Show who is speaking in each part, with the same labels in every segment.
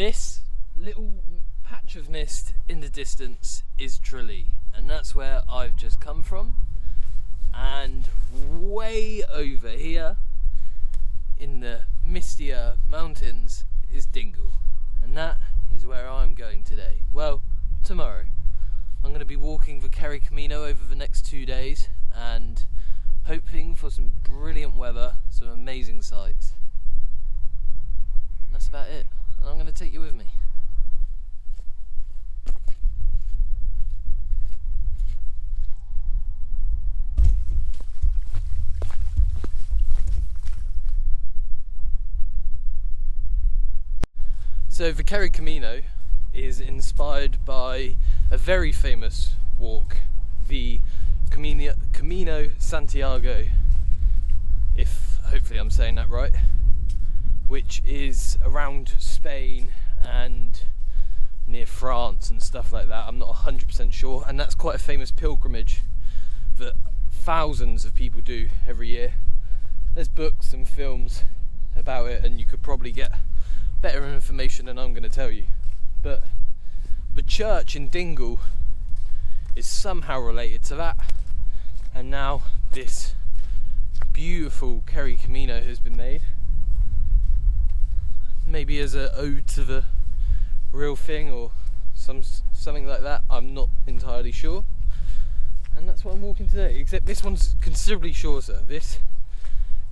Speaker 1: This little patch of mist in the distance is Tralee, and that's where I've just come from. And way over here in the mistier mountains is Dingle, and that is where I'm going today. Well, tomorrow. I'm going to be walking the Kerry Camino over the next 2 days and hoping for some brilliant weather, some amazing sights. That's about it, and I'm going to take you with me. So the Kerry Camino is inspired by a very famous walk, the Camino Santiago, if hopefully I'm saying that right, which is around Spain and near France and stuff like that. I'm not 100% sure, and that's quite a famous pilgrimage that thousands of people do every year. There's books and films about it, and you could probably get better information than I'm going to tell you. But the church in Dingle is somehow related to that, and now this beautiful Kerry Camino has been made, maybe as an ode to the real thing or something like that. I'm not entirely sure, and that's what I'm walking today, except this one's considerably shorter. This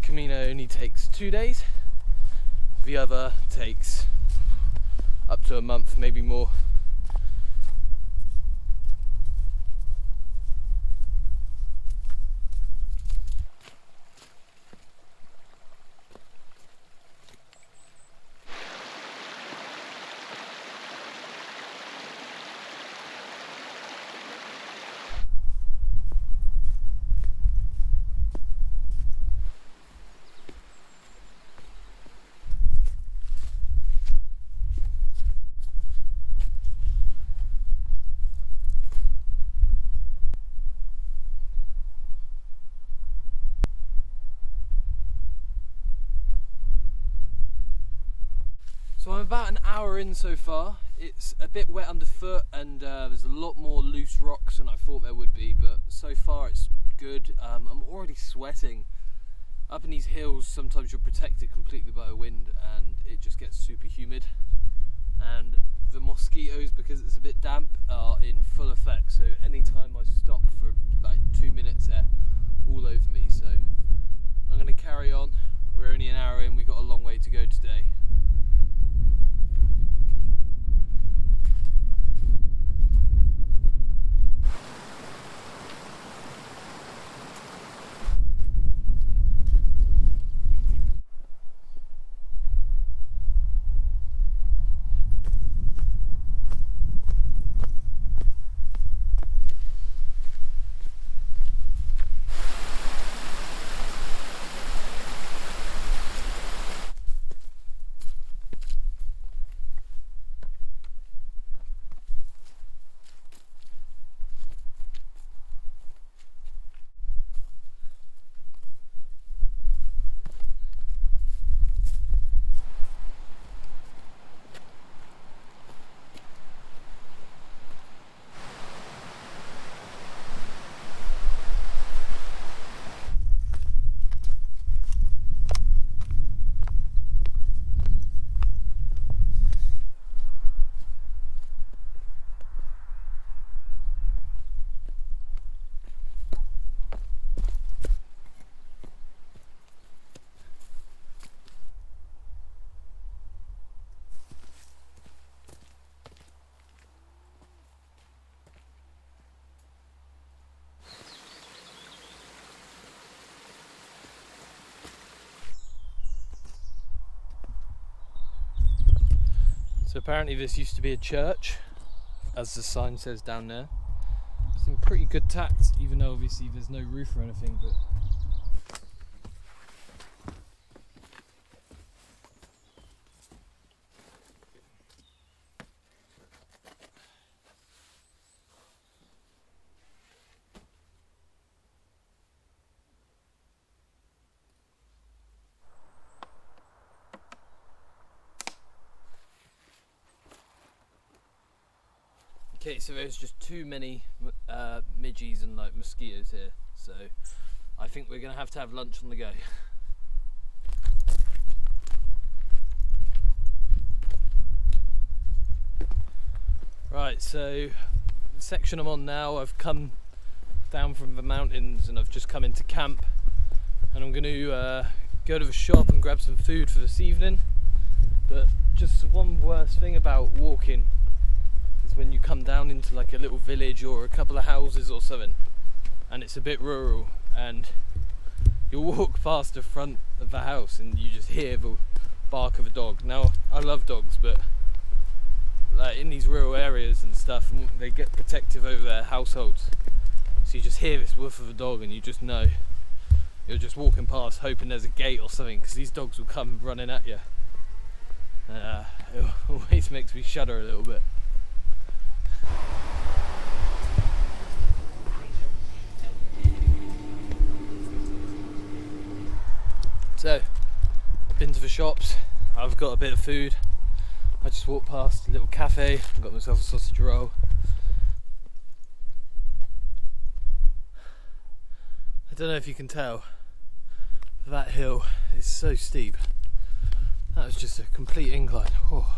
Speaker 1: Camino only takes 2 days, the other takes up to a month, maybe more. So I'm about an hour in so far. It's a bit wet underfoot, and there's a lot more loose rocks than I thought there would be, but so far it's good. I'm already sweating. Up in these hills, sometimes you're protected completely by a wind and it just gets super humid. And the mosquitoes, because it's a bit damp, are in full effect, so anytime I stop for like 2 minutes they're all over me. So I'm going to carry on. We're only an hour in, we've got a long way to go today. So apparently this used to be a church, as the sign says down there. It's in pretty good tact, even though obviously there's no roof or anything, but Okay, so there's just too many midges and like mosquitoes here, so I think we're gonna have to have lunch on the go. Right, so the section I'm on now, I've come down from the mountains and I've just come into camp, and I'm going to go to the shop and grab some food for this evening. But just one worst thing about walking is when you come down into like a little village or a couple of houses or something, and it's a bit rural, and you'll walk past the front of the house and you just hear the bark of a dog. Now, I love dogs, but like in these rural areas and stuff, and they get protective over their households, so you just hear this woof of a dog and you just know you're just walking past hoping there's a gate or something, because these dogs will come running at you. It always makes me shudder a little bit. So, I've been to the shops, I've got a bit of food. I just walked past a little cafe and got myself a sausage roll. I don't know if you can tell, that hill is so steep. That was just a complete incline. Oh.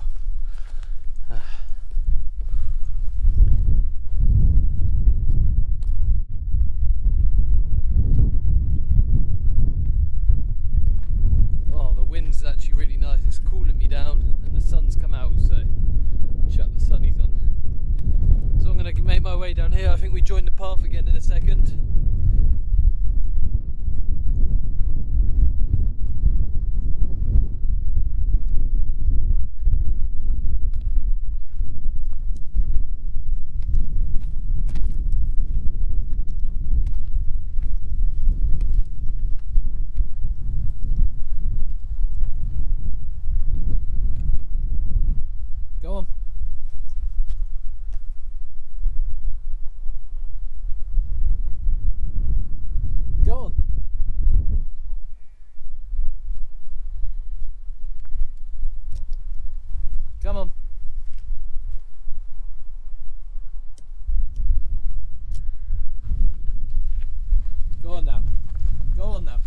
Speaker 1: Oh, the wind's actually really nice. It's cooling me down and the sun's come out, so shut the sunnies on. So I'm going to make my way down here. I think we join the path again in a second. Go on. Go on. Come on. Go on now. Go on now.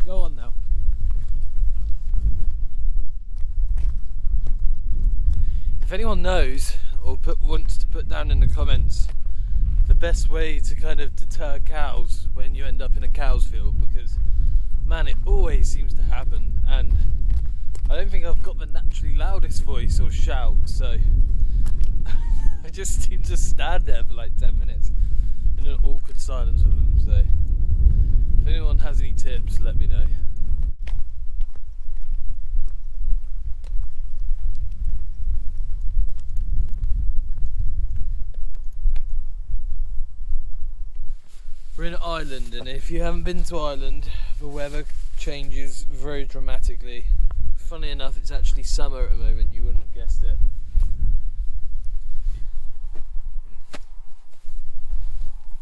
Speaker 1: Go on now. If anyone knows or wants to put down in the comments the best way to kind of deter cows when you end up in a cow's field, because man, it always seems to happen, and I don't think I've got the naturally loudest voice or shout, so I just seem to stand there for like 10 minutes in an awkward silence with them. So if anyone has any tips, let me know. We're in Ireland, and if you haven't been to Ireland, the weather changes very dramatically. Funny enough, it's actually summer at the moment, you wouldn't have guessed it.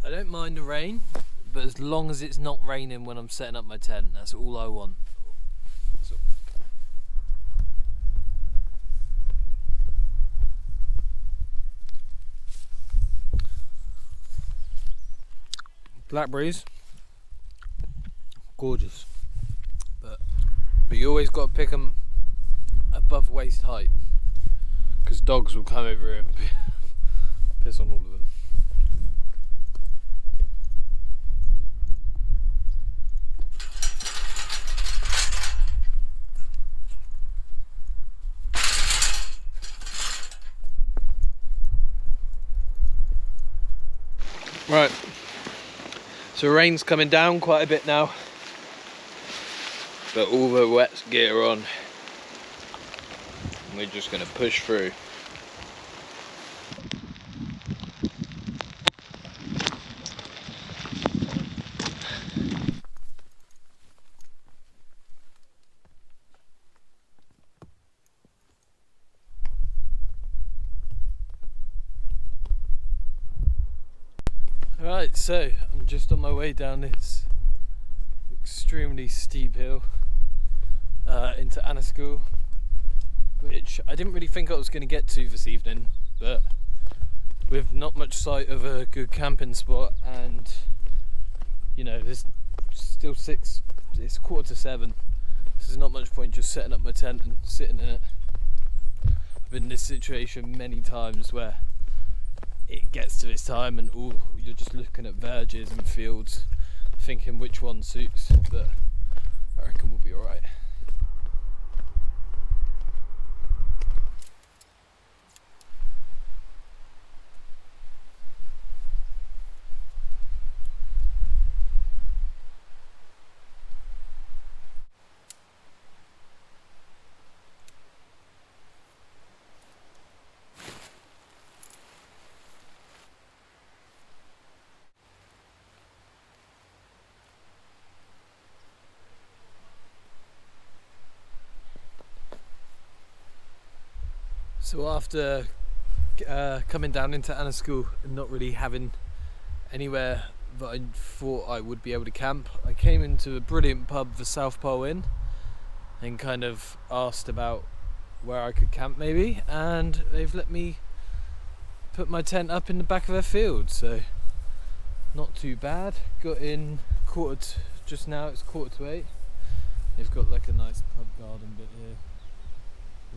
Speaker 1: I don't mind the rain, but as long as it's not raining when I'm setting up my tent, that's all I want. Blackberries, gorgeous, but you always got to pick them above waist height, because dogs will come over here and piss on all of them. Right. So rain's coming down quite a bit now, but all the wet gear on, and we're just going to push through. Right, so I'm just on my way down this extremely steep hill into Anna School, which I didn't really think I was going to get to this evening, but with not much sight of a good camping spot, and you know, there's still it's 6:45. So there's not much point just setting up my tent and sitting in it. I've been in this situation many times where it gets to this time and you're just looking at verges and fields thinking which one suits, but I reckon we'll be alright. So after coming down into Anaschool and not really having anywhere that I thought I would be able to camp, I came into a brilliant pub, the South Pole Inn, and kind of asked about where I could camp maybe, and they've let me put my tent up in the back of their field, so not too bad. Got in just now, it's 7:45. They've got like a nice pub garden bit here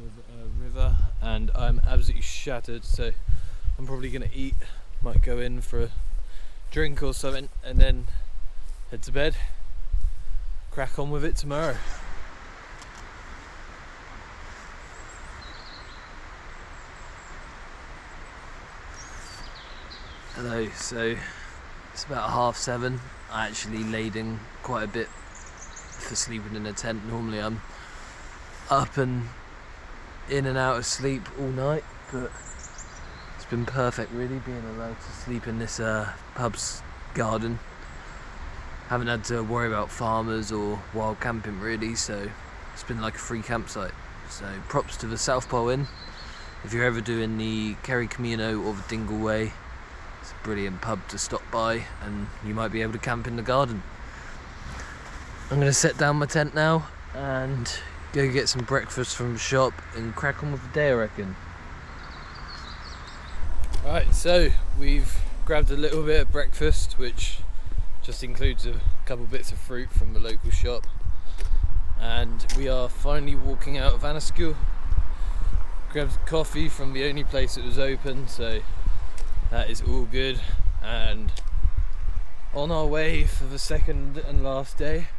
Speaker 1: with a river, and I'm absolutely shattered, so I'm probably going to eat, might go in for a drink or something, and then head to bed, crack on with it tomorrow. Hello, so it's about 7:30. I actually laid in quite a bit for sleeping in a tent. Normally I'm up and in and out of sleep all night, but it's been perfect really being allowed to sleep in this pub's garden. Haven't had to worry about farmers or wild camping really, so it's been like a free campsite. So props to the South Pole Inn. If you're ever doing the Kerry Camino or the Dingle Way, it's a brilliant pub to stop by, and you might be able to camp in the garden. I'm going to set down my tent now and go get some breakfast from the shop and crack on with the day, I reckon. Right, so we've grabbed a little bit of breakfast, which just includes a couple bits of fruit from the local shop, and we are finally walking out of Anaschool. Grabbed coffee from the only place that was open, so that is all good, and on our way for the second and last day.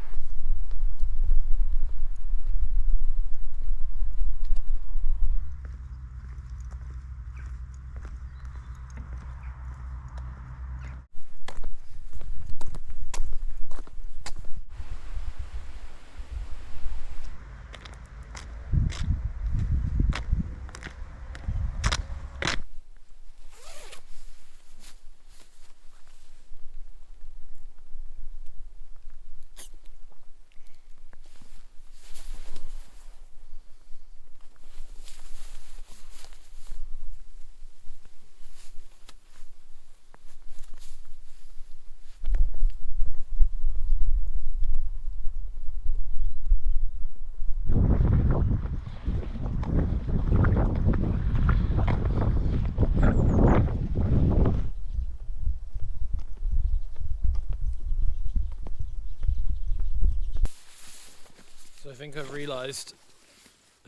Speaker 1: So I think I've realised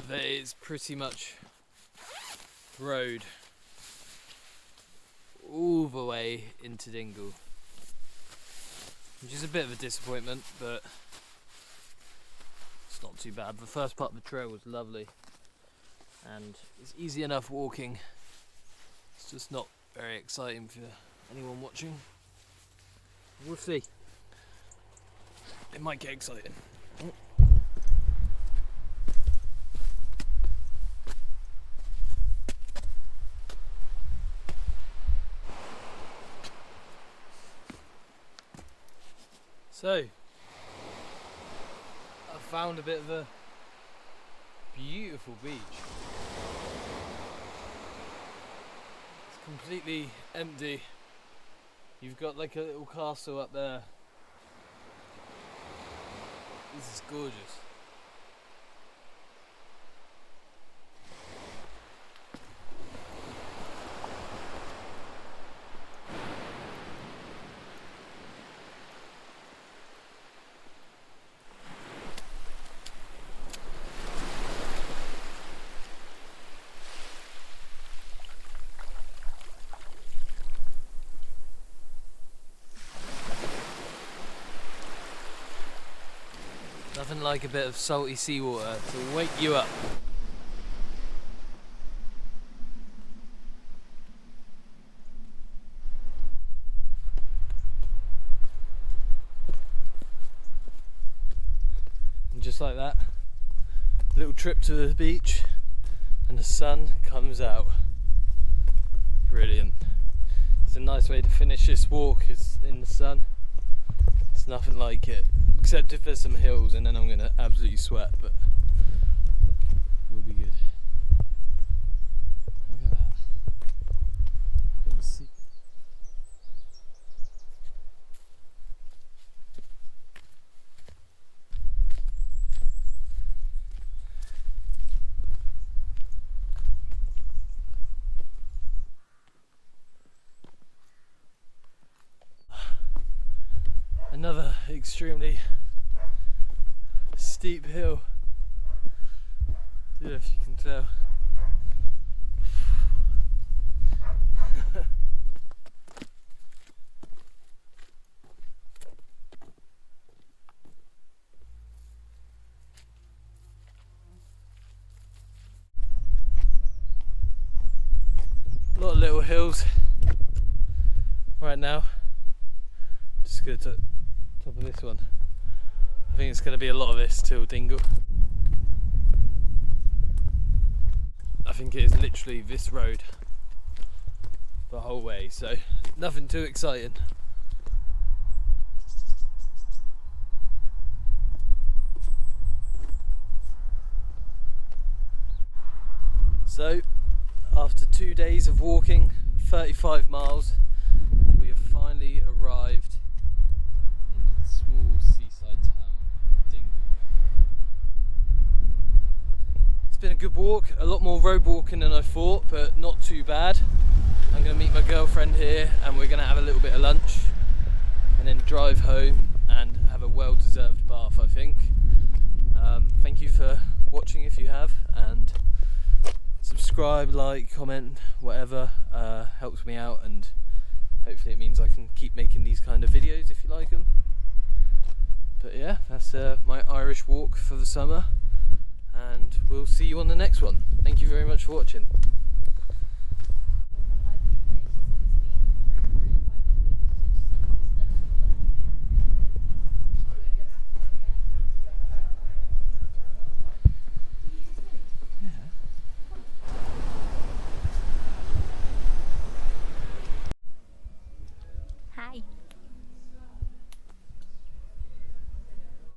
Speaker 1: that it's pretty much road all the way into Dingle, which is a bit of a disappointment, but it's not too bad. The first part of the trail was lovely and it's easy enough walking. It's just not very exciting for anyone watching. We'll see. It might get exciting. So, I found a bit of a beautiful beach. It's completely empty. You've got like a little castle up there. This is gorgeous. Nothing like a bit of salty seawater to wake you up. And just like that, little trip to the beach and the sun comes out. Brilliant. It's a nice way to finish this walk, is in the sun. It's nothing like it, except if there's some hills and then I'm going to absolutely sweat, but we'll be good. Look at that. You'll see. Another extremely steep hill. Don't know if you can tell. A lot of little hills right now. Just go to top of this one. I think it's going to be a lot of this till Dingle. I think it is literally this road the whole way, so nothing too exciting. So after 2 days of walking 35 miles, we have finally arrived in the small seaside town of Dingle. It's been a good walk, a lot more road walking than I thought, but not too bad. I'm going to meet my girlfriend here and we're going to have a little bit of lunch and then drive home and have a well-deserved bath, I think. Thank you for watching if you have, and subscribe, like, comment, whatever helps me out, and hopefully it means I can keep making these kind of videos if you like them. But yeah, that's my Irish walk for the summer, and we'll see you on the next one. Thank you very much for watching.